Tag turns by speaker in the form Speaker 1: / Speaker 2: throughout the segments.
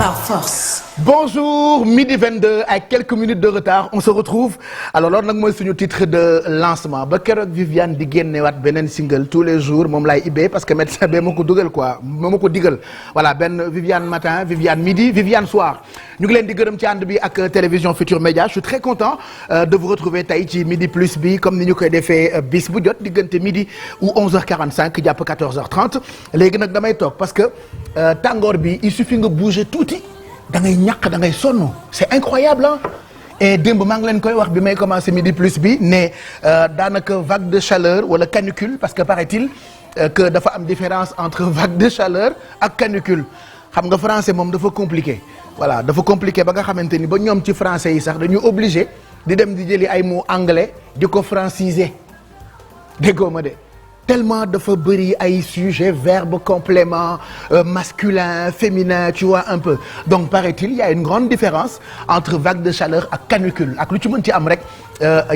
Speaker 1: par force.
Speaker 2: Bonjour, midi 22 à quelques minutes de retard on se retrouve alors loolu nag mooy suñu titre de lancement ba keroog Viviane di génnewaat beneen single tous les jours moom laay ibbee parce que médecin bee ma ko dugal quoi moo ma ko digal voilà benn Viviane matin Viviane midi Viviane soir ñu ngi leen di gërëm ci ànd bi ak télévision Futur Média je suis très content de vous retrouver tey ci midi plus bi comme ni ñu koy defee bis bu jot diggante midi ou 11h45 jàpp 14h30 léegi nag damay toog parce que tàngoor bi il suffit nga bouger tuuti. da ngay ñàkk da ngay sonn c'est incroyable hein et démb maa ngi leen koy wax bi may commencer midi plus bi ne daanaka vague de chaleur wala canicule parce que paraît-il que dafa am différence entre vague de chaleur ak canicule xam nga français moom dafa compliqué voilà dafa compliqué ba nga xamante ni ba ñoom ci français yi sax dañu obligé di dem di jëli ay mots anglais di ko franciser déggoo ma de tellement dafa bëri ay sujets verbe complément masculin féminin tu vois un peu donc paraît-il il y a une grande différence entre vague de chaleur ak canicule ak lu ci mën ci am rek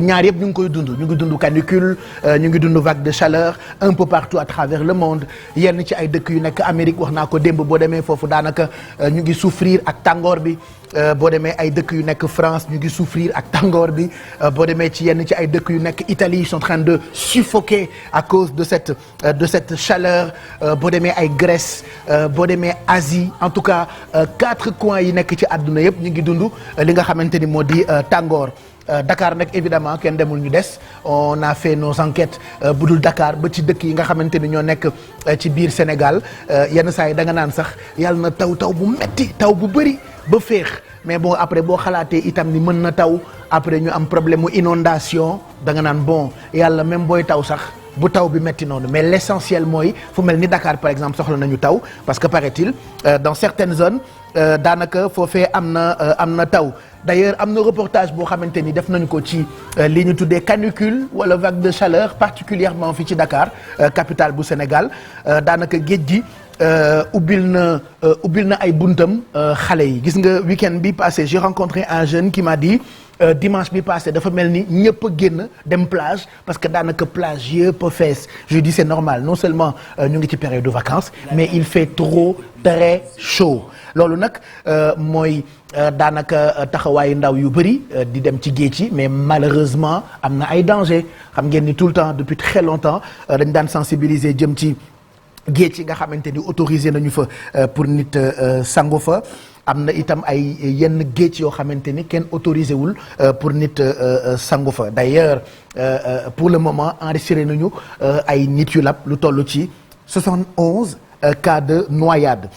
Speaker 2: ñaar yëpp ñu ngi koy dund ñu ngi dund canicule ñu ngi dund vague de chaleur un peu partout à travers le monde yenn ci ay dëkk yu nekk Amérique wax naa ko démb boo demee foofu daanaka ñu ngi souffrir ak tàngoor bi boo demee ay dëkk yu nekk France ñu ngi souffrir ak tàngoor bi boo demee ci yenn ci ay dëkk yu nekk Italie ils sont en train de suffoquer à cause de cette chaleur boo demee ay Grèce boo demee Asie en tout cas 4 coins yi nekk ci àdduna yëpp ñu ngi dund li nga xamante ni moo di tàngoor Dakar nag évidemment kenn demul ñu des on a fait nos enquêtes budul Dakar ba ci dëkk yi nga xamante ni ñoo nekk ci biir Sénégal yenn saa yi da nga naan sax yàlla na taw bu metti taw bu bëri ba féex mais bon après boo xalaatee itam ni mën na taw après ñu am problème mu inondation da nga naan bon yàlla même booy taw sax bu taw bi metti noonu mais l'essentiel mooy fu mel ni Dakar par exemple soxla nañu taw parce que paraît-il dans certaines zones daanaka foofee am na taw d'ailleurs am na reportage boo xamante ni def nañu ko ci li ñu tuddee canicule wala vague de chaleur particulièrement fii ci Dakar capitale bu Sénégal daanaka géej gi ubbil na ay buntam xale yi gis nga week-end bi passé j'ai rencontré un jeune qui m'a dit dimanche bi passé dafa mel ni ñëpp a génn dem plage parce que daanaka plage yëpp a fees je dis c'est normal non seulement ñu ngi ci période de vacances mais il fait trop très chaud loolu nag mooy daanaka taxawaayu ndaw yu bëri di dem ci géej gi mais malheureusement am na ay dangers xam ngeen ni tout le temps depuis très longtemps dañ daan sensibiliser jëm ci géej yi nga xamante ni autorisé nañu fa pour nit sangu fa am na itam ay yenn géej yoo xamante ni kenn autorisé wul pour nit sangu fa d'ailleurs pour le moment enregistré nañu ay nit yu lab lu toll ci 71 cas de noyade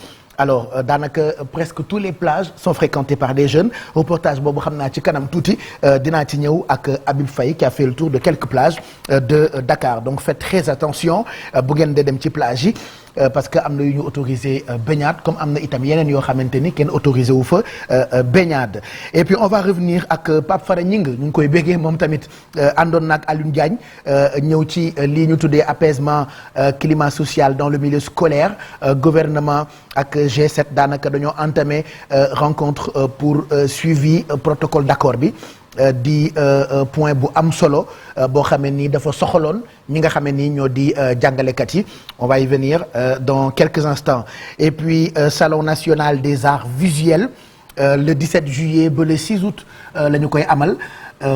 Speaker 2: alors daanaka presque tous les plages sont fréquentées par des jeunes reportage boobu xam naa ci kanam tuuti dinaa ci ñëw ak Habib Faye qui a fait le tour de quelques plages de Dakar donc faites très attention bu ngeen de dem ci plage yi parce que am na yu ñu autorisé baignade comme am na itam yeneen yoo xamante ni kenn autorisé wu fa baignade et puis on va revenir ak Pape Fara Ñing ñu ngi koy béggee moom tamit àndoon na ak Alioune Diagne ñëw ci lii ñu tuddee apaisement climat social dans le milieu scolaire gouvernement ak G7 daanaka dañoo entamé rencontre pour suivi protocole d'accord bi di point bu am solo boo xamee ni dafa soxaloon ñi nga xamee ni ñoo di jàngalekat yi on va y venir dans quelques instants et puis salon national des arts visuels le 17 juillet ba le 6 août la ñu koy amal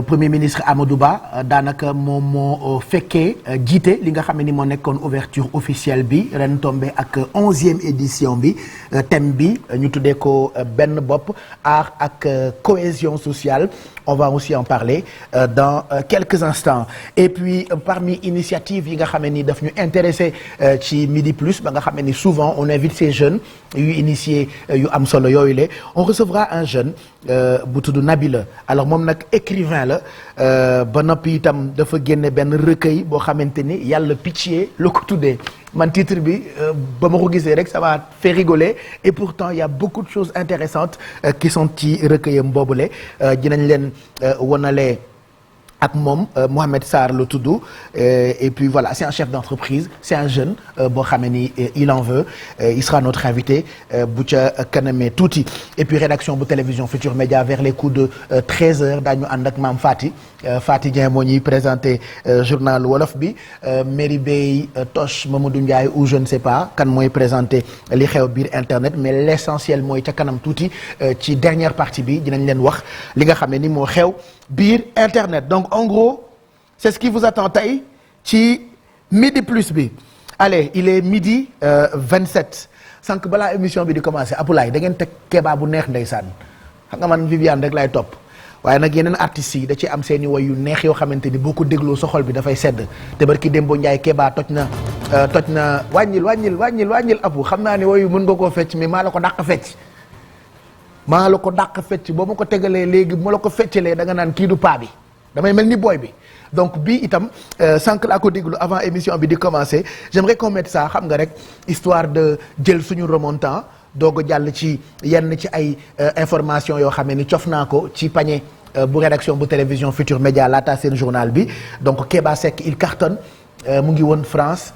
Speaker 2: Premier ministre Amadou Ba daanaka moom moo fekkee jiite li nga xam ne ni moo nekkoon ouverture officielle bi ren tombé ak 11e édition bi thème bi ñu tuddee ko benn bopp art ak cohésion sociale on va aussi en parler dans quelques instants et puis parmi initiative yi nga xam ne ni daf ñu intéressé ci Midi Plus ba nga xam ne ni souvent on invite ces jeunes yu initié yu am solo yooyu le on recevra un jeune bu tudd Nabila alors moom nag écrivain la ba noppi itam dafa génne benn recueil boo xamante ni yàlla pitié la ko tuddee man titre bi ba ma ko gisee rek ça m'a fait rigoler et pourtant il y a beaucoup de choses intéressantes qui sont ci recueillam boobule dinañ leen wanalee ak moom Mohamed Sarr la tudd et puis voilà c'est un chef d'entreprise c'est un jeune boo xamee ni il en veut il sera notre invité bu ca kanamee tuuti et puis rédaction bu télévision Futur Média vers les coups de 13h daañu ànd ak maam Fati Dieng moo ñuy présenté journal wolof bi Mary Bey Toch Mamadou Ndiaye ou je ne sais pas kan mooy présenté li xew biir internet mais l'essentiel mooy ca kanam tuuti ci dernière partie bi dinañ leen wax li nga xam ne ni moo xew biir internet donc en gros c'est ce qui vous attend tey ci midi plus bi allez il est midi 27 sànq balaa émission bi di commencer Apulaay da ngeen teg Kéba bu neex ndeysaan xam nga man Viviane rek lay topp waaye nag yeneen artistes yi da ci am seeni woy yu neex yoo xamante ni boo ko dégloo sa xol bi dafay sedd te barki Dembo Ndiaye Kéba toj na wàññil apu xam naa ne woyu mën nga koo fecc mais maa la ko dàq fecc boo ma ko tegalee léegi bu ma la ko feccalee da nga naan kii du paa bi damay mel ni booy bi donc bii itam sànq laa ko déglu avant émission bi di commencer j'aimerais qu'on mette ça xam nga rek histoire de jël suñu remontant doog a jàll ci yenn ci ay information yoo xam ni cof naa ko ci panier bu rédaction bu télévision Futur Média laata seen journal bi donc Kéba Seck il cartonne mu ngi woon France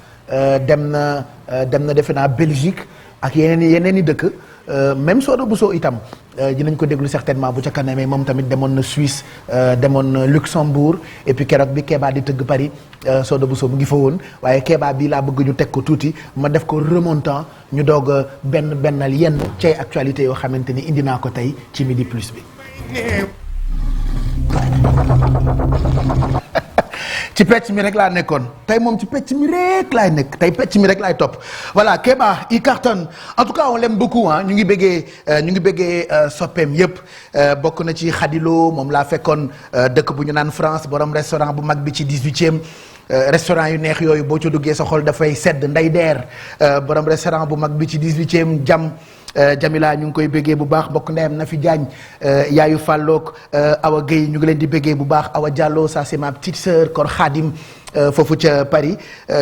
Speaker 2: dem na defe naa Belgique ak yeneen i dëkk même Soda Bousso itam dinañ ko déglu certainement bu ca kanamee moom tamit demoon na Suisse demoon na Luxembourg et puis keroog bi Kéba di tëgg Paris Soda Bousso mu ngi fa woon waaye Kéba bii laa bëgg ñu teg ko tuuti ma def ko remontant ñu doog a bennal yenn cay actualité yoo xamante ni indi naa ko tey ci midi plus bi. ci pecc mi rek laa nekkoon tey moom ci pecc mi rek laay nekk tey pecc mi rek laay topp voilà Kéba il cartonne en tout cas on l'aime beaucoup ah ñu ngi bëggee soppeem yëpp bokk na ci Khadilo moom laa fekkoon dëkk bu ñu naan France borom restaurant bu mag bi ci 18e restaurant yu neex yooyu boo ca duggee sa xol dafay sedd nday deer borom restaurant bu mag bi ci 18e jam Jamila ñu ngi koy béggee bu baax bokk ndeyam na fi Diagne yaayu Fallook Awa Gueye ñu ngi leen di béggee bu baax Awa Diallo ça c'est ma petite sœur Kor Khadim foofu ca Paris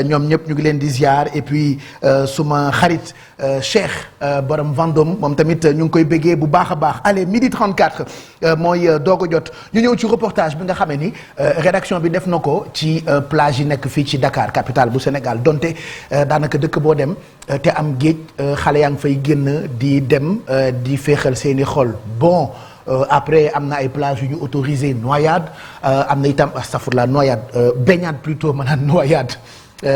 Speaker 2: ñoom ñëpp ñu ngi leen di ziar et puis suma xarit Cheikh borom Vendôme moom tamit ñu ngi koy béggee bu baax a baax allez midi 34 mooy doog a jot ñu ñëw ci reportage bi nga xamee ni rédaction bi def na ko ci plage yi nekk fii ci Dakar capitale bu Sénégal donte daanaka dëkk boo dem te am géej xale yaa ngi fay génn di dem di féexal seeni xol bon après am na ay plages yu ñu autorisé noyade am na itam astafurlah noyade baignade plutôt maanaam noyade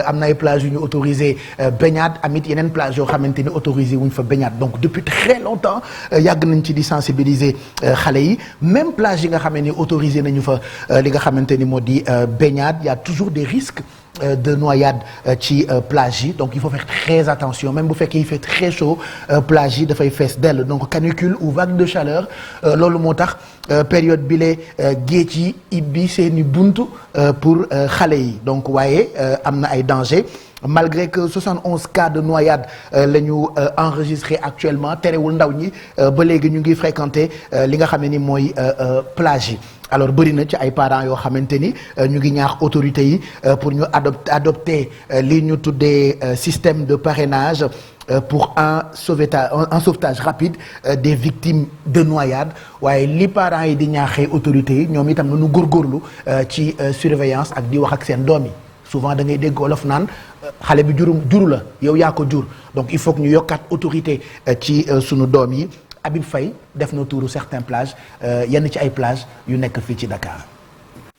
Speaker 2: am na ay plages yu ñu autorisé baignade amit yeneen plage yoo xamante ni autorisé wuñ fa baignade donc depuis très longtemps yàgg nañ ci di sensibiliser xale yi même plage yi nga xam ni autorisé nañu fa li nga xamante ni moo di baignade y a toujours des risques de noyade ci plage yi donc il faut faire très attention même bu fekkee il fait très chaud plage yi dafay fees dell donc canicule ou vague de chaleur loolu moo tax période bi le géej yi ibbi seeni buntu pour xale yi donc waaye am na ay danger malgré que 71 cas de noyade la ñu enregistré actuellement terewul ndaw ñi ba léegi ñu ngi fréquenter li nga xam ne ni mooy plage yi alors bëri na ci ay parents yoo xamante ni ñu ngi ñaax autorités yi pour ñu adopter li ñu tuddee système de parrainage pour un sauvetage rapide des victimes de noyade waaye li parents yi di ñaaxee autorités yi ñoom itam nañu góorgóorlu ci surveillance ak di wax ak seen doom yi souvent da ngay dégg wolof naan xale bi juru la yow yaa ko jur donc il faut que ñu yokkaat autorité ci sunu doom yi Habib Faye def na tuuru certaines plages yenn ci ay plages yu nekk fii ci Dakar.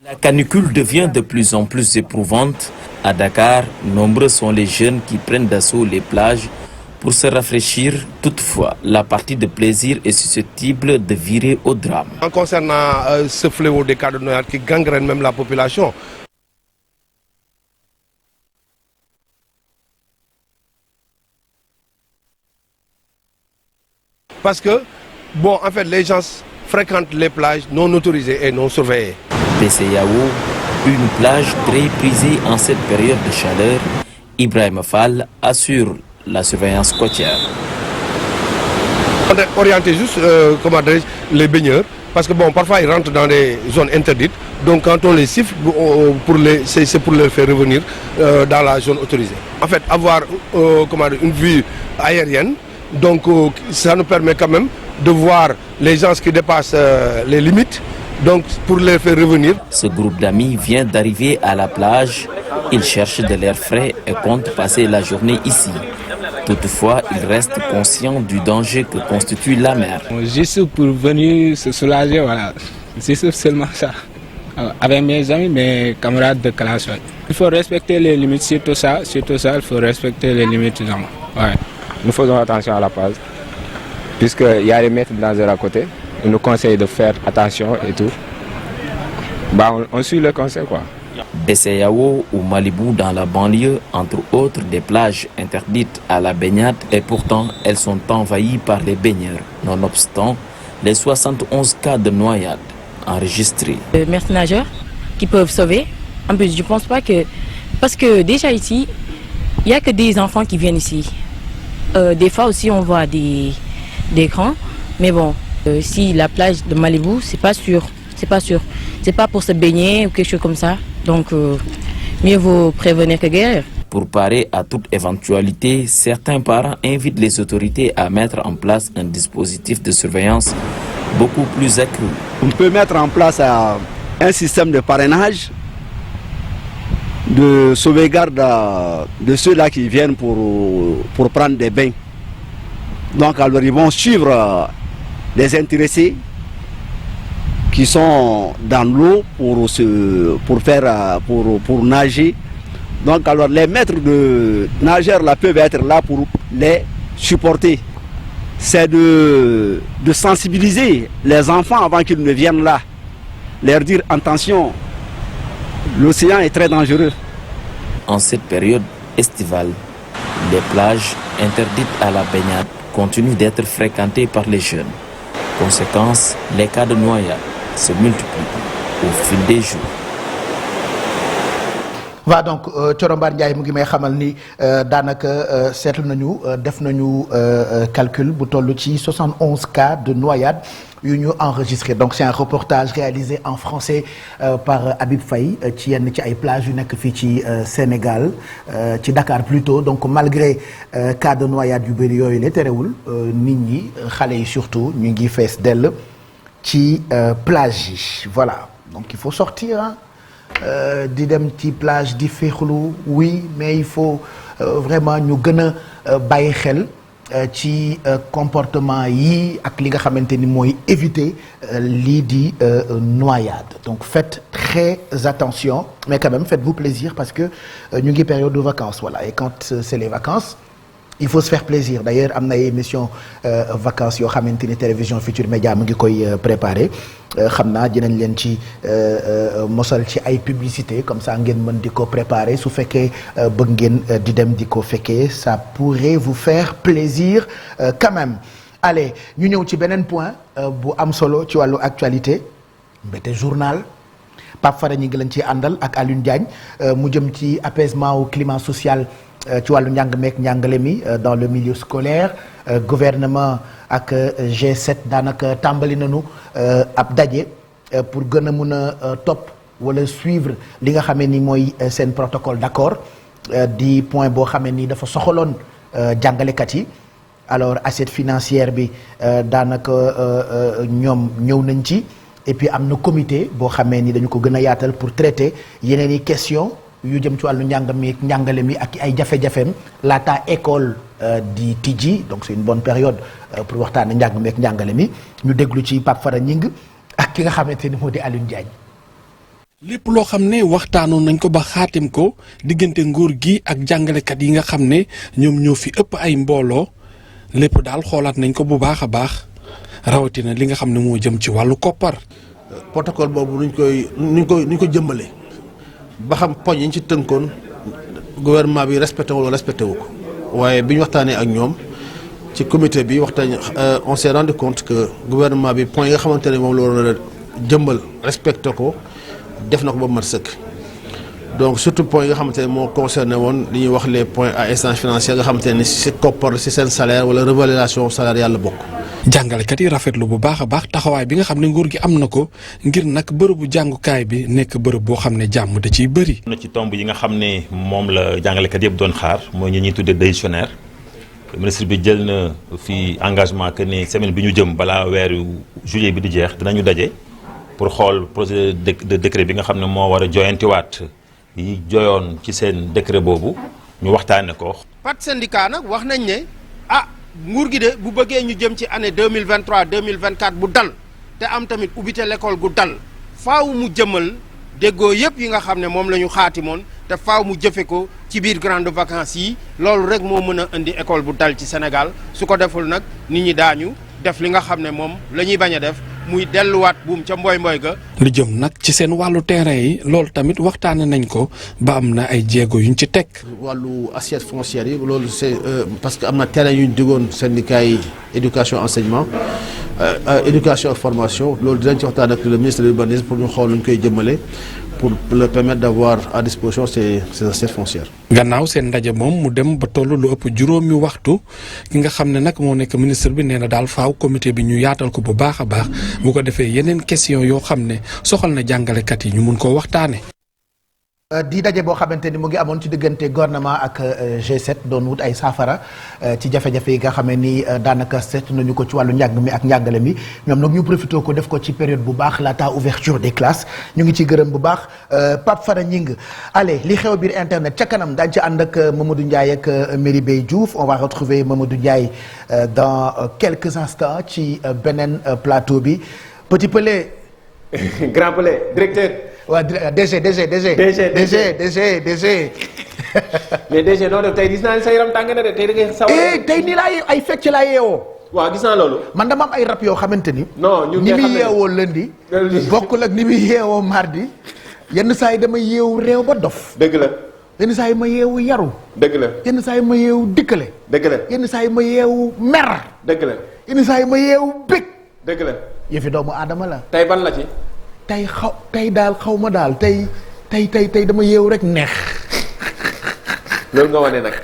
Speaker 1: La canicule devient de plus en plus éprouvante. À Dakar, nombreux sont les jeunes qui prennent d'assaut les plages pour se rafraîchir. Toutefois, la partie de plaisir est susceptible de virer au drame.
Speaker 3: En concernant ce fléau des cas de noyade qui gangrène même la population, parce que, bon, en fait, les gens fréquentent les plages non autorisées et non surveillées.
Speaker 1: PCAO, une plage très prisée en cette période de chaleur, Ibrahima Fall assure la surveillance côtière.
Speaker 3: On est orienté juste, les baigneurs, parce que bon, parfois ils rentrent dans des zones interdites, donc quand on les siffle, c'est pour les faire revenir dans la zone autorisée. En fait, avoir une vue aérienne, donc ça nous permet quand même de voir les gens qui dépassent les limites donc pour les faire revenir.
Speaker 1: Ce groupe d'amis vient d'arriver à la plage. Ils cherchent de l'air frais et comptent passer la journée ici. Toutefois, ils restent conscients du danger que constitue la mer.
Speaker 4: Juste pour venir se soulager, voilà. C'est seulement ça. Avec mes amis, mes camarades de classe. Ouais. Il faut respecter les limites, surtout ça, il faut respecter les limites. Ouais.
Speaker 5: Nous faisons attention à la plage, puisqu'il y a des maîtres nageurs à côté. Ils nous conseillent de faire attention et tout. On suit le conseil, quoi.
Speaker 1: Besseyao ou Malibu dans la banlieue, entre autres des plages interdites à la baignade, et pourtant elles sont envahies par les baigneurs. Nonobstant les 71 cas de noyade enregistrés.
Speaker 6: Maîtres nageurs qui peuvent sauver. En plus, je pense pas que... Parce que déjà ici, il n'y a que des enfants qui viennent ici. Des fois aussi on voit des grands, mais bon, si la plage de Malibu, c'est pas sûr. C'est pas pour se baigner ou quelque chose comme ça. Donc, mieux vaut prévenir que guérir.
Speaker 1: Pour parer à toute éventualité, certains parents invitent les autorités à mettre en place un dispositif de surveillance beaucoup plus accru.
Speaker 7: On peut mettre en place un système de parrainage, de sauvegarde de ceux-là qui viennent pour prendre des bains. Donc, alors, ils vont suivre les intéressés qui sont dans l'eau pour nager. Donc alors les maîtres de nageurs là peuvent être là pour les supporter. C'est de sensibiliser les enfants avant qu'ils ne viennent là. Leur dire attention, l'océan est très dangereux.
Speaker 1: En cette période estivale, les plages interdites à la baignade continuent d'être fréquentées par les jeunes. Conséquence, les cas de noyade se multiplient au fil des jours.
Speaker 2: waa donc Corombaar Ndiaye mu ngi may xamal ni daanaka seetlu nañu def nañu calcul bu toll ci 71 cas de noyade yu ñu enregistré. Donc c'est un reportage réalisé en français par Habib Faye ci yenn ci ay plages yu nekk fii ci Sénégal ci Dakar plutôt. Donc malgré cas de noyade yu bëri yooyu la terewul nit ñi xale yi surtout ñu ngi fees dell ci plage yi. Voilà, donc il faut sortir di dem ci plage di féexlu, oui, mais il faut vraiment ñu gën a bàyyi xel ci comportement yi ak li nga xamante ni mooy éviter lii di noyade. Donc faites très attention, mais quand même faites-vous plaisir parce que ñu ngi période de vacances, voilà, et quand c'est les vacances il faut se faire plaisir. D'ailleurs am na ay émission vacances yoo xamante ni télévision Futurs Médias mu ngi koy préparer. Xam naa dinañ leen ci mosal ci ay publicité comme ça ngeen mën di ko préparer su fekkee bëgg ngeen di dem di ko fekkee, ça pourrait vous faire plaisir quand même. Allez, ñu ñëw ci beneen point bu am solo ci wàllu actualité, mbete journal Pape Fara ñi ngi leen ci àndal ak Alioune Diagne mu jëm ci apaisement au climat social ci wàllu njàng meek njàngale mi dans le milieu scolaire. Gouvernement ak G7 daanaka tàmbali nañu ab daje pour gën a mun a topp wala suivre li nga xamee ni mooy seen protocole d'accord di point boo xamee ni dafa soxaloon jàngalekat yi. Alors assiette financière bi daanaka ñoom ñëw nañ ci, et puis am na comité boo xamee ni dañu ko gën a yaatal pour traiter yeneen i question yu jëm ci wàllu njàng mi njàngale mi ak ay jafe-jafeem laata école di tijji. Donc c'est une bonne période pour waxtaane njàng mi ak njàngale mi. Ñu déglu ci Pape Fara Ñing ak ki nga xamante ni moo di Alioune Diagne.
Speaker 8: lépp loo xam ne waxtaanoon nañ ko ba xaatim ko diggante nguur gi ak jàngalekat yi nga xam ne ñoom ñoo fi ëpp ay mbooloo, lépp daal xoolaat nañ ko bu baax a baax, rawatina li nga xam ne moo jëm ci wàllu koppar.
Speaker 9: protocole boobu nuñ ko jëmbalee ba xam poñ yi ñu ci tënkoon gouvernement bi respecté wala respecté wu ko, waaye bi ñu waxtaanee ak ñoom ci comité bi waxtaan on s'est rendu compte que gouvernement bi point yi nga xamante ne moom la waroon a jëmbal respecté ko, def na ko ba mat sëkk. Donc surtout point yi nga xamante ne moo concerné woon li ñuy wax les points à instance financière nga xamante ne si koppar si seen salaire wala révélation salariale la bokk.
Speaker 8: jàngalekat yi rafetlu bu baax a baax taxawaay bi nga xam ne nguur gi am na ko ngir nag bërëbu jàngukaay bi nekk bërëb boo xam ne jàmm da ciy bëri.
Speaker 10: na ci tomb yi nga xam ne moom la jàngalekat yëpp doon xaar mooy ñi ñuy tuddee décisionnaire. Ministre bi jël na fi engagement que ni semaine bi ñu jëm balaa weeru juillet bi di jeex dinañu daje pour xool projet de décret bi nga xam ne moo war a joyantiwaat yi joyoon ci seen décret boobu ñu waxtaane ko.
Speaker 11: pat syndicat nag wax nañ ne nguur gi de bu bëggee ñu jëm ci année 2023 2024 bu dal te am tamit ubbite l'école gu dal faaw mu jëmal déggoo yëpp yi nga xam ne moom la ñu xaatimoon te faaw mu jëfe ko ci biir grande vacances yi loolu rek moo mën a indi école bu dal ci Sénégal su ko deful nag nit ñi daañu def li nga xam ne moom la ñuy bañ a def muy delluwaat buum ca mboy ga.
Speaker 8: li jëm nag ci seen wàllu terrain yi loolu tamit waxtaane nañ ko ba am na ay jéego yuñ ci teg.
Speaker 9: wàllu assiette foncière yi loolu c'est parce que am na terrain yu ñu digoon syndicat yi éducation enseignement éducation formation loolu dinañ ci waxtaan ak le ministre de l'urbanisme pour ñu xool nu ñu koy jëmale pour le permettre d'avoir à disposition ces assiettes foncières.
Speaker 8: gannaaw seen ndaje moom mu dem ba toll lu ëpp juróomi waxtu ki nga xam ne nag moo nekk ministre bi nee na daal faaw comité bi ñu yaatal ko bu baax a baax bu ko defee yeneen question yoo xam ne soxal na jàngalekat yi ñu mun koo waxtaane
Speaker 2: di daje boo xamante ni mu ngi amoon ci diggante gouvernement ak G7 doon wut ay saafara ci jafe-jafe yi nga xamee ni daanaka seet nañu ko ci wàllu njàng mi ak njàngale mi ñoom nag ñu profité ko def ko ci période bu baax laata ouverture des classes ñu ngi ci gërëm bu baax Pape Fara Ñing allez li xew biir internet ca kanam daañu ci ànd ak Mamadou Ndiaye ak Meribey Diouf on va retrouver Mamadou Ndiaye dans quelques instants ci beneen plateau bi Petit Pelé.
Speaker 12: Grand Pelé directeur.
Speaker 2: waaw DG.
Speaker 12: mais DG noo def tey gis naa ne sa yaram tàng na de tey da ngay sawar.
Speaker 2: tey nii laa ay fecc laa yeewoo.
Speaker 12: waaw gis naa loolu.
Speaker 2: man dama am ay rab yoo xamante ni.
Speaker 12: non ñun
Speaker 2: ni muy yeewoo lundi. bokkul ak ni muy yeewoo mardi. yenn saa yi dama yeewu réew ba dof.
Speaker 12: dëgg la.
Speaker 2: yenn saa yi ma yeewu yaru.
Speaker 12: dëgg la.
Speaker 2: yenn saa yi ma yeewu dikkale.
Speaker 12: dëgg la.
Speaker 2: yenn saa yi ma yeewu mer.
Speaker 12: dëgg la.
Speaker 2: yenn saa yi ma yeewu bég.
Speaker 12: dëgg la.
Speaker 2: yëfi doomu aadama la.
Speaker 12: tey ban la ci.
Speaker 2: tey daal xaw ma daal tey dama yeewu rek neex.
Speaker 12: loolu nga wane nag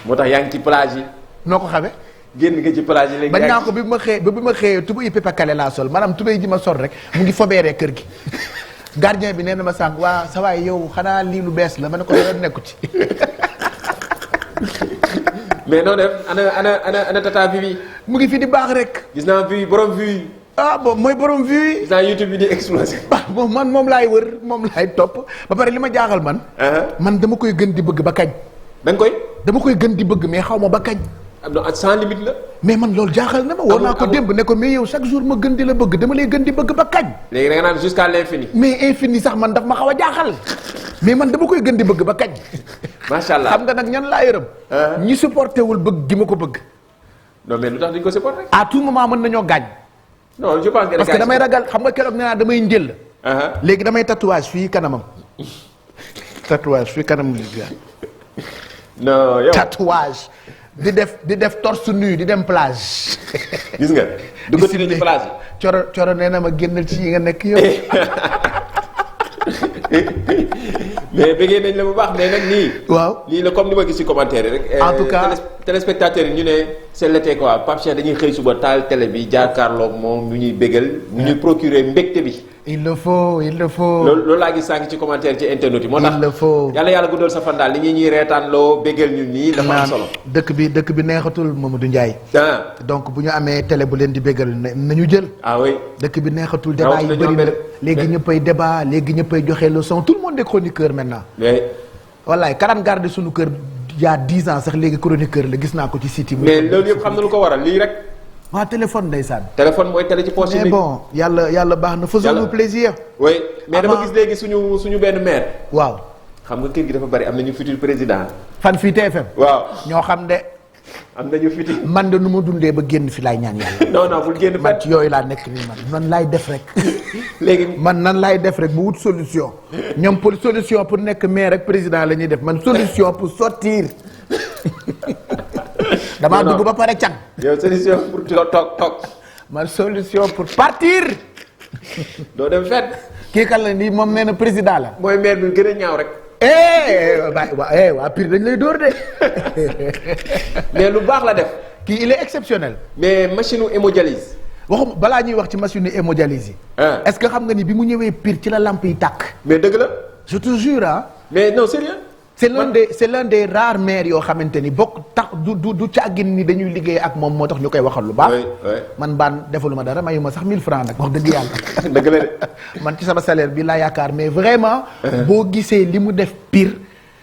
Speaker 12: moo tax yaa ngi ci plage yi.
Speaker 2: noo ko xamee.
Speaker 12: génn nga ci plage yi léegi.
Speaker 2: bañ naa ko bi ma xëyee tubéy Pépé Kale laa sol maanaam tubéy ji ma sol rek mu ngi fobeeree kër gi. gardien bi nee na ma sànq waa sa waay yow xanaa lii lu bees la ma ne ko yoon nekku ci.
Speaker 12: mais noo def ana tata Vivi.
Speaker 2: mu ngi fi di baax rek.
Speaker 12: gis naa Vivi borom Vivi.
Speaker 2: bon mooy borom Vivi.
Speaker 12: gis naa YouTube bi di exploser.
Speaker 2: man moom laay wër moom laay topp ba pare li ma jaaxal man. man dama koy gën di bëgg ba kañ. dama koy gën di bëgg mais xaw ma ba kañ.
Speaker 12: sans limite la.
Speaker 2: mais man loolu jaaxal na ma. woo naa ko démb ne ko mais yow chaque jour ma gën di la bëgg dama lay gën di bëgg ba kañ.
Speaker 12: léegi da nga naan jusqu'à l'infini.
Speaker 2: mais infini sax man daf ma xaw a jaaxal. mais man dama koy gën di bëgg ba kañ.
Speaker 12: macha allah
Speaker 2: xam nga nag ñan laa yërëm. ñi supporté wul bëgg gi ma ko bëgg.
Speaker 12: non mais lu tax duñ ko supporté.
Speaker 2: à tout moment mën nañoo gaañ.
Speaker 12: non je pense que
Speaker 2: parce que damay ragal xam nga keroog nee naa damay njël. léegi damay tatouage fii kanamam. tatouage fii kanamam li
Speaker 12: non yow
Speaker 2: tatouage. di def torse nu di dem plage.
Speaker 12: gis nga dugg ci plage yi.
Speaker 2: coro nee na ma génnal ci yi nga nekk yow.
Speaker 12: mais bëggee nañ la bu baax mais nag nii.
Speaker 2: waaw
Speaker 12: lii la comme ni ma gis ci commentaire yi rek.
Speaker 2: en tout cas
Speaker 12: téléspectateurs yi ñu ne c'est l'été quoi Pape Cheikh dañuy xëy suba taal télé bi jàkkaarloog moom ñu ñuy bégal. ñu ñuy procurer mbégte bi.
Speaker 2: il le faut.
Speaker 12: loolu laa gis sànq ci commentaire ci internet yi. moo tax
Speaker 2: il le faut.
Speaker 12: yàlla guddal sa fan daal li ñuy reetaan loo bégal ñu nii. dafa am solo
Speaker 2: dëkk bi neexatul Mamadou Ndiaye. donc bu ñu amee télé bu leen di bégal nañu jël.
Speaker 12: ah oui
Speaker 2: dëkk bi neexatul. débat yi bëri na léegi ñëppay débat léegi ñëppay joxe leçon tout le monde est chroniqueur maintenant.
Speaker 12: mais.
Speaker 2: wallaay karaan garde suñu kër il y a 10 ans sax léegi chroniqueur la gis naa ko ci site yi.
Speaker 12: mais loolu yëpp xam na lu ko waral lii rek.
Speaker 2: waa téléphone ndeysaan.
Speaker 12: téléphone mooy télé ci poche
Speaker 2: mais bon yàlla baax na faisons-nous plaisir.
Speaker 12: oui mais dama gis léegi suñu benn maire.
Speaker 2: waaw.
Speaker 12: xam nga kër gi dafa bari am nañu futur président.
Speaker 2: fan fii TFM.
Speaker 12: waaw
Speaker 2: ñoo xam de.
Speaker 12: am nañu futur.
Speaker 2: man de nu ma dundee ba génn fi laay ñaan yàlla.
Speaker 12: non bul génn
Speaker 2: man ci yooyu laa nekk nii man nan laay def rek.
Speaker 12: léegi
Speaker 2: man nan laay def rek bu wut solution. ñoom pour solution pour nekk maire rek président la ñuy def man solution pour sortir. damaa dugg ba pare can.
Speaker 12: yow solution pour toog.
Speaker 2: man solution pour partir.
Speaker 12: doo dem fenn.
Speaker 2: kii kan la nii moom nee na président la.
Speaker 12: mooy maire bi gën a ñaaw rek.
Speaker 2: waa Pire dañ lay dóor de.
Speaker 12: mais lu baax la def.
Speaker 2: kii il est exceptionnel.
Speaker 12: mais machine hémodialyse.
Speaker 2: waxuma balaa ñuy wax ci machine hémodialyse yi. est-ce que xam nga ni bi mu ñëwee Pire ci la lamp yi tàkk.
Speaker 12: mais dëgg la.
Speaker 2: je te jure ah.
Speaker 12: mais non sérieux.
Speaker 2: c'est l'un des rares maires yoo xamante ni bokk tax du càggin ni dañuy liggéey ak moom moo tax ñu koy waxal lu baax. man baan defaluma dara mayuma sax 1000 francs nag wax dëgg yàlla.
Speaker 12: dëgg la de.
Speaker 2: man ci sama salaire bi laa yaakaar mais vraiment. boo gisee li mu def pire.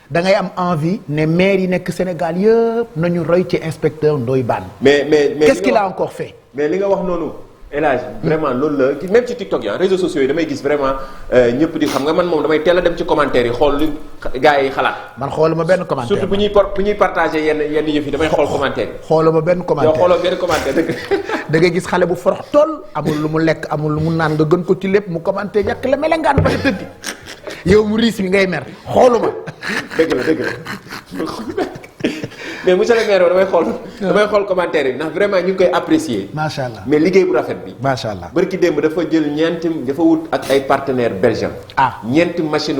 Speaker 2: da ngay am envie ne maire yi nekk Sénégal yëpp nañu roy ci inspecteur Ndoye Bane.
Speaker 12: mais
Speaker 2: qu'est-ce qu'il a encore fait.
Speaker 12: mais li nga wax noonu. El Hadj vraiment loolu la même ci TikTok yi réseaux sociaux yi damay gis vraiment ñëpp di xam nga man moom damay teel a dem ci commentaire yi xool li gars yi xalaat.
Speaker 2: man xooluma benn commentaire
Speaker 12: surtout bu ñuy partagé yenn yëf yi damay xool commentaire yi.
Speaker 2: xooluma benn commentaire
Speaker 12: yow xooloo benn commentaire dëgg.
Speaker 2: da ngay gis xale bu forox tool amul lu mu lekk amul lu mu naan nga gën ko ci lépp mu commenté ñàkk la melengaan ba tëddi yow mu riis mi ngay mer xooluma.
Speaker 12: dëgg la. mais monsieur le maire damay xool commentaire yi ndax vraiment ñu ngi koy apprécier.
Speaker 2: macha allah
Speaker 12: mais liggéey bu rafet bi.
Speaker 2: macha allah
Speaker 12: barki démb dafa jël dafa wut ak ay partenaires belgiens. ñeenti machine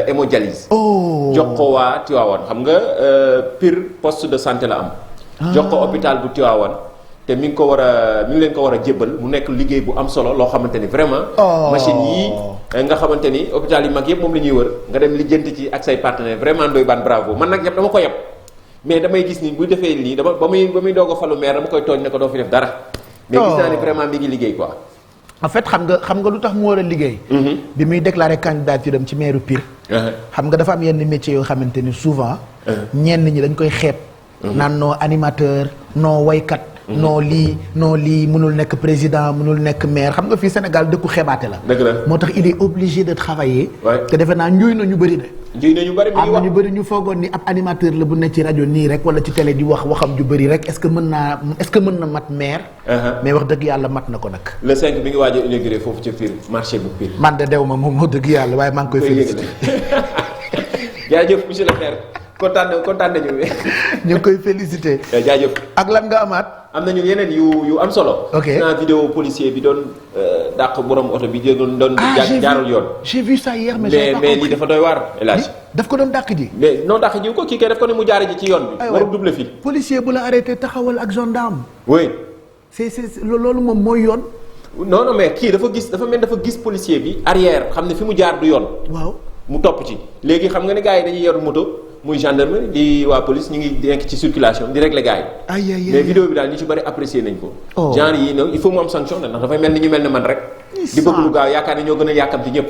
Speaker 12: hémodialyse. jox ko waa Tivaouane xam nga Pire poste de santé la am. jox ko hôpital bu Tivaouane te mi ngi leen ko war a jébbal mu nekk liggéey bu am solo loo xamante ni vraiment. machine yii nga xamante ni hôpital yu mag yëpp moom la ñuy wër nga dem lijjanti ci ak say partenaires vraiment Ndoye Bane bravo man nag dama ko yeb. mais damay gis ni bu defee lii ba muy doog a falu maire dama koy tooñ ne ko doo fi def dara. mais gis naa ni vraiment mi ngi liggéey quoi.
Speaker 2: en fait xam nga lu tax mu war a liggéey. bi muy déclaré candidature am ci maire Pire. xam nga dafa am yenn métiers yoo xamante ni souvent. ñenn ñi dañ koy xeeb. naan noo animateur noo waykat. non lii mënul nekk président mënul nekk maire xam nga fii Sénégal dëkku xeebaate la.
Speaker 12: dëgg la
Speaker 2: moo tax il est obligé de travailler. te defe naa njuuy na ñu bëri de. am na ñu bëri ñu foogoon ni ab animateur la bu ne ci rajo nii rek wala ci télé di waxam ju bëri rek est-ce que mën na mat maire. mais wax dëgg yàlla mat na ko nag.
Speaker 12: le 5 bi ngi waaj a inauguré foofu ca Pire marché bu Pire.
Speaker 2: man de dew ma moom moo dëgg yàlla waaye maa ngi koy félicité.
Speaker 12: jaajëf monsieur le maire kontaan nañu.
Speaker 2: ñu ngi koy félicité.
Speaker 12: jaajëf.
Speaker 2: ak lan nga amaat.
Speaker 12: am nañu yeneen yu am solo.
Speaker 2: ok
Speaker 12: naa vidéo policier bi doon dàq borom oto bi doon jaarul yoon.
Speaker 2: j'ai vu ça hier mais
Speaker 12: lii dafa doy waar El Hadj.
Speaker 2: daf ko doon dàq ji.
Speaker 12: mais non dàq ji ko kii kay daf ko ne mu jaare ji ci yoon bi. warul double fil.
Speaker 2: policier bu la arrêté taxawal ak gendarme.
Speaker 12: oui.
Speaker 2: c'est loolu moom mooy yoon.
Speaker 12: non mais kii dafa gis policier bi arrière xam ne fi mu jaar du yoon.
Speaker 2: waaw
Speaker 12: mu topp ci léegi xam nga ne gars yi dañuy yor moto. muy gendarmerie di waa police ñu ngi nekk ci circulation di régler gars yi. mais vidéo bi daal ñu ci bari apprécier nañ ko. genre yi nag il faut mu am sanction ndax dafay mel ni ñu mel ne man rek. di bëgg lu gaaw yaakaar ne ñoo gën a yàkkamti ñëpp.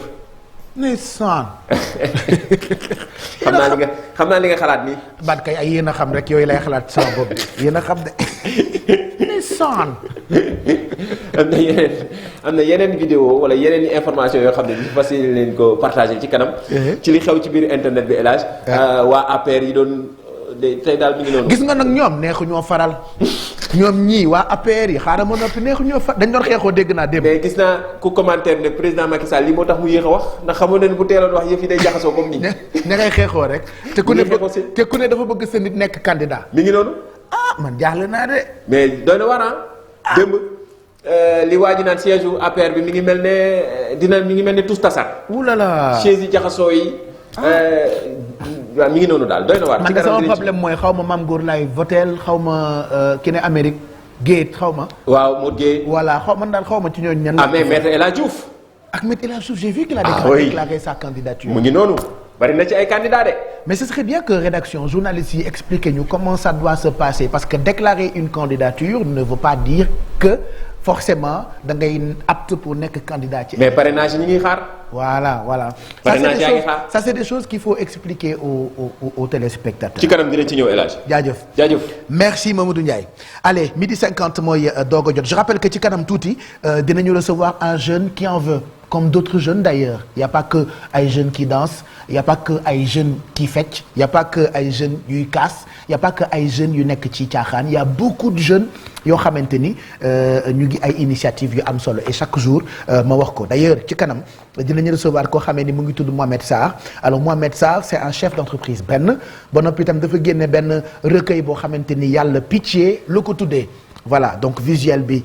Speaker 2: ndeysaan.
Speaker 12: xam naa li nga xalaat nii.
Speaker 2: baat kay ay yéen a xam rek yooyu lay xalaat sama bopp yéen a xam de. ndeysaan.
Speaker 12: am na yeneen vidéo wala yeneen information yoo xam ne ñu fas yéene leen ko partagé ci kanam. ci li xew ci biir internet bi El Hadj. waa APR yi doon tey daal mi ngi noonu.
Speaker 2: gis nga nag ñoom neexu ñoo faral. ñoom ñii waa APR yi xaaral ma noppi neexu ñoo faral dañ doon xeexoo dégg naa démb.
Speaker 12: mais gis naa ku commentaire ne président Macky Sall lii moo tax mu yéex a wax ndax xamoon ne bu teeloon wax yëf yi day jaxasoo comme nii.
Speaker 2: ne ngay xeexoo rek. te ku ne dafa bëgg sa nit nekk candidat.
Speaker 12: mi ngi noonu.
Speaker 2: man jaaxle naa de.
Speaker 12: mais doy na waar démb li waa ji naan siège u APR bi mi ngi mel ne tous tasar.
Speaker 2: oulala
Speaker 12: chaise yi jaxasoo yi. waaw mi ngi noonu daal doy na waar.
Speaker 2: man sama problème mooy xaw ma Mame Goor laay votel xaw ma ki ne Amérique Guèye xaw ma.
Speaker 12: waaw Modou Guèye.
Speaker 2: voilà xaw ma ci ñooñu ñan.
Speaker 12: mais maître El Hadj Diouf.
Speaker 2: ak maître El Hadj Diouf j'ai vu qu'il a déclaré sa candidature.
Speaker 12: mu ngi noonu bari na ci ay candidats de.
Speaker 2: mais ce serait bien que rédaction journaliste yi expliquer ñu comment ça doit se passer parce que déclarer une candidature ne veut pas dire que forcément da ngay apte pour nekk candidat ci.
Speaker 12: mais parrainage ñi ngi xaar.
Speaker 2: voilà.
Speaker 12: parrainage yaa ngi xaar.
Speaker 2: ça c'est des choses qu'il faut expliquer aux téléspectateurs.
Speaker 12: ci kanam dinañ ci ñëw El Hadj.
Speaker 2: jaajëf. merci Mamadou Ndiaye. allez 12h50 mooy doog a jot je rappelle que ci kanam tuuti dinañu recevoir un jeune qui en veut. comme d'autres jeunes d'ailleurs il y a pas que ay jeunes qui dansent il y a pas que ay jeunes qui fecc il y a pas que ay jeunes yuy kaas il y a pas que ay jeunes yu nekk ci caaxaan il y a beaucoup de jeunes yoo xamante ni ñu ngi ay initiatives yu am solo et chaque jour ma wax ko d'ailleurs ci kanam dinañu recevoir koo xamee ni mu ngi tudd Mohamed Sarr alors Mohamed Sarr c'est un chef d'entreprise ba noppi itam dafa génne benn recueil boo xamante ni yàlla pitié la ko tuddee. voilà donc visuel bi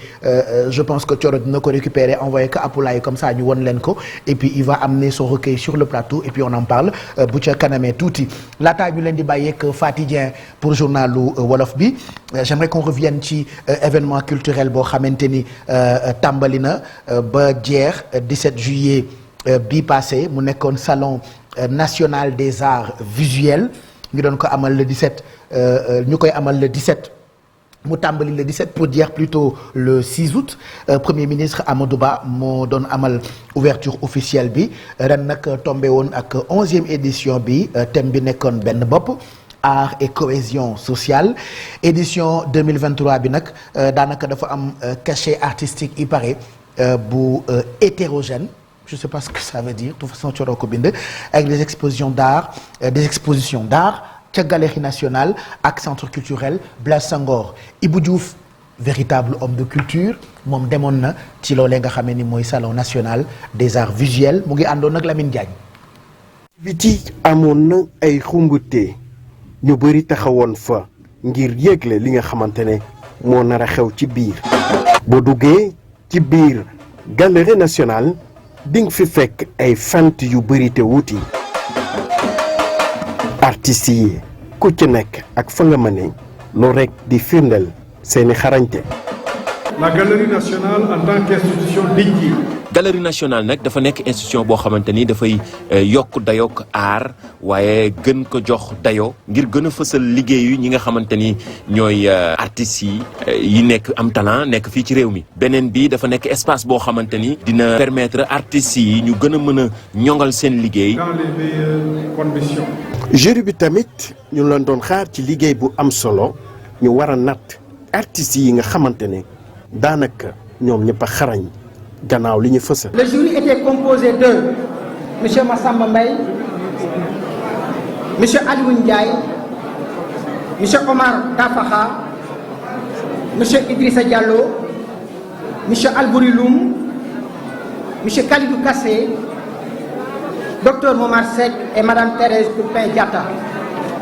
Speaker 2: je pense que Thioro dina ko récupérer envoyer ko Apulaay comme ça ñu won leen ko et puis il va amener son recueil sur le plateau et puis on en parle bu ca kanamee tuuti laataa ñu leen di bàyyeeg Faty Dieng pour journalu wolof bi j'aimerais qu'on revienne ci événement culturel boo xamante ni tàmbali na ba jeex 17 juillet bii passé mu nekkoon salon national des arts visuels ñu doon ko amal le 17 ñu koy amal le 17 mu tàmbali le 17 pour dire plutôt le 6 août premier ministre Amadou Ba moo doon amal ouverture officielle bi ren nag tombé woon ak 11e édition bi thème bi nekkoon benn bopp art et cohésion sociale édition 2023 bi nag daanaka dafa am cachet artistique il paraît bu hétérogène je sais pas ce que ça veut dire de toute façon coroo ko bind avec des expositions d'art ca Galerie nationale ak centre culturel Blaise Senghor Ibou Diouf véritable homme de culture moom demoon na ci loolee nga xamee ni mooy salon national des arts visuels mu ngi àndoon ak Lamine Diagne.
Speaker 13: biti amoon na ay xumbute ñu bëri taxawoon fa ngir yégle li nga xamante ne moo nar a xew ci biir boo duggee ci biir Galerie nationale di nga fi fekk ay fant yu bëri te wuti artistes yi ku ci nekk ak fa nga mëne loo rek di firndeel seeni xarañte.
Speaker 14: La Galerie nationale en tant qu'institution digne.
Speaker 12: Galerie nationale nag dafa nekk institution boo xamante ni dafay yokk dayook aar waaye gën ko jox dayo ngir gën a fësal liggéeyu ñi nga xamante ni ñooy artistes yi nekk am talent nekk fii ci réew mi. beneen bi dafa nekk espace boo xamante ni dina permettre artistes yi ñu gën a mën a ñoŋal seen liggéey.
Speaker 14: Dans les meilleures conditions.
Speaker 13: jury bi tamit ñu leen doon xaar ci liggéey bu am solo ñu war a natt artistes yi nga xamante ne daanaka ñoom ñëpp a xarañ. gannaaw li ñu fësal.
Speaker 15: Le jury était composé de monsieur Massamba Mbaye, monsieur Alioune Ndiaye, monsieur Omar Dafaxa, monsieur Idrissa Diallo, monsieur Albouri Loum, monsieur Khalidou Kassé, docteur Momar Seck et madame Thérèse Poupin Diatta.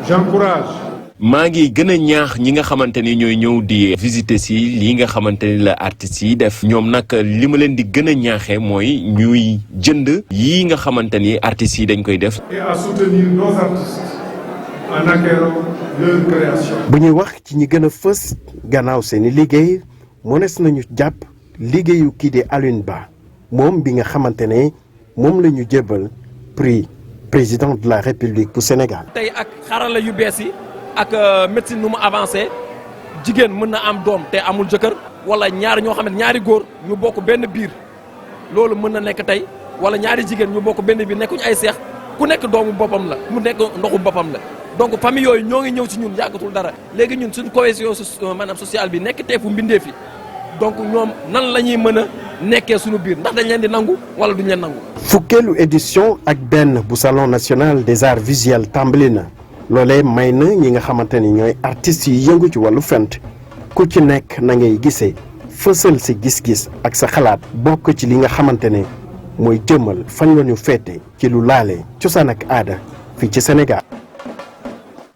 Speaker 14: J'encourage.
Speaker 12: maa ngi gën a ñaax ñi nga xamante ni ñooy ñëw di visiter si lii nga xamante ni la artistes yi def ñoom nag li ma leen di gën a ñaaxee mooy ñuy jënd yii nga xamante ni artistes yi dañ koy def.
Speaker 14: Et à soutenir nos artistes en acquérant leur création.
Speaker 13: bu ñuy wax ci ñi gën a fës gannaaw seeni liggéey mënees nañu jàpp liggéeyu kii di Alioune Ba moom bi nga xamante ne moom la ñu jébbal prix président de la République bu Sénégal.
Speaker 16: tey ak xarala yu bees yi. ak médecine nu mu avancé jigéen mën na am doom te amul jëkkër wala ñaari ñoo xam ne ñaari góor ñu bokk benn biir loolu mën na nekk tey wala ñaari jigéen ñu bokk benn biir nekkuñu ay seex ku nekk doomu boppam la mu nekk ndoxu boppam la donc famille yooyu ñoo ngi ñëw ci ñun yàggatul dara léegi ñun suñu cohésion maanaam sociale bi nekk teefu mbindee fi donc ñoom nan la ñuy mën a nekkee suñu biir ndax dañ leen di nangu wala duñ leen nangu.
Speaker 13: fukkeelu édition ak benn bu salon national des arts visuels tàmbali na. loolee may na ñi nga xamante ni ñooy artistes yi yëngu ci wàllu fent ku ci nekk na ngay gisee fësal sa gis-gis ak sa xalaat bokk ci li nga xamante ne mooy jëmmal fan la ñu féete ci lu laale cosaan ak aada fii ci Sénégal.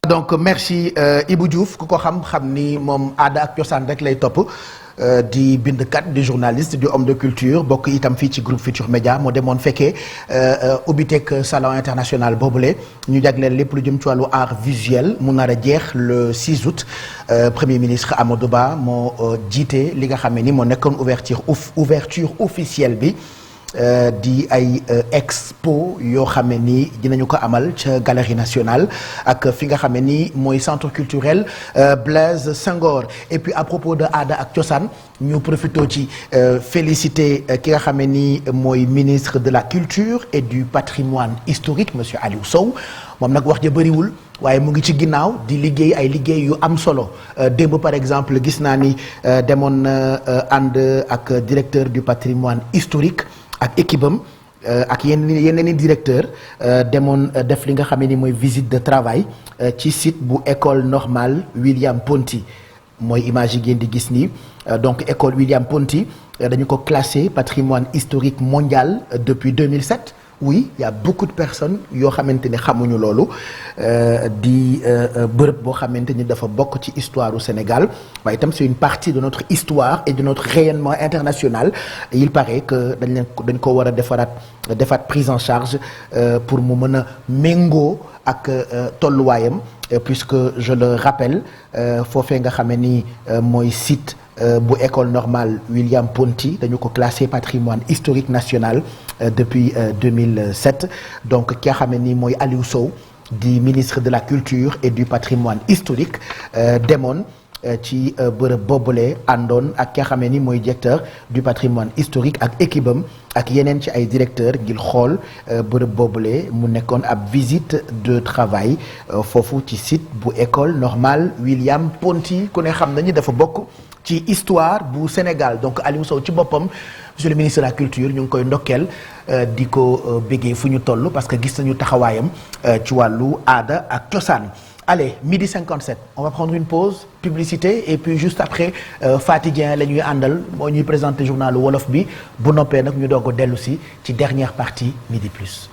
Speaker 2: donc merci Ibou Diouf ku ko xam ni moom aada ak cosaan rek lay topp. di bindkat di journaliste di homme de culture bokk itam fii ci groupe Futur Média moo demoon fekkee ubbiteeg salon international boobule ñu jagleel lépp lu jëm ci wàllu art visuel mu nar a jeex le 6 août premier ministre Amadou Ba moo jiite li nga xam ne ni moo nekkoon ouverture officielle bi di ay expo yoo xam ne ni dinañu ko amal ca Galerie nationale ak fi nga xam ne ni mooy centre culturel Blaise Senghor et puis à propos de aada ak cosaan ñu profité ci féliciter ki nga xam ne ni mooy ministre de la culture et du patrimoine historique monsieur Aliou Sow moom nag wax ja bëriwul waaye mu ngi ci ginnaaw di liggéey ay liggéey yu am solo démb par exemple gis naa ni demoon na ànd ak directeur du patrimoine historique ak équipe am ak yeneen i directeur demoon def li nga xam ne ni mooy visite de travail ci site bu école normale William Ponty mooy image yi ngeen di gis nii donc école William Ponty dañu ko classé patrimoine historique mondial depuis 2007 oui il y a beaucoup de personnes yoo xamante ni xamuñu loolu di bërëb boo xamante ni dafa bokk ci histoire du Sénégal waaye itam c'est une partie de notre histoire et de notre rayonnement international il paraît que dañ ko war a defaat prise en charge pour mu mën a méngoo ak tolluwaayam puisque je le rappelle foofee nga xam ni mooy site bu école normale William Ponty dañu ko classé patrimoine historique national depuis 2007 donc ki nga xam ni mooy Aliou Sow di ministre de la culture et du patrimoine historique demoon ci bërëb boobule àndoon ak ki nga xam ni mooy directeur du patrimoine historique ak équipe am ak yeneen ci ay directeur ngir xool bërëb boobule mu nekkoon ab visite de travail foofu ci site bu école normale William Ponty ku ne xam nañu dafa bokk ci histoire bu Sénégal donc Aliou Sow ci boppam monsieur le ministre de la culture ñu ngi koy ndokkeel di ko béggee fu ñu toll parce que gis nañu taxawaayam ci wàllu aada ak cosaan. Allez, 12h57, on va prendre une pause, publicité et puis juste après Faty Dieng la ñuy àndal moo ñuy présenter journal wolof bi bu noppee nag ñu doog a dellu si ci dernière partie Midi Plus.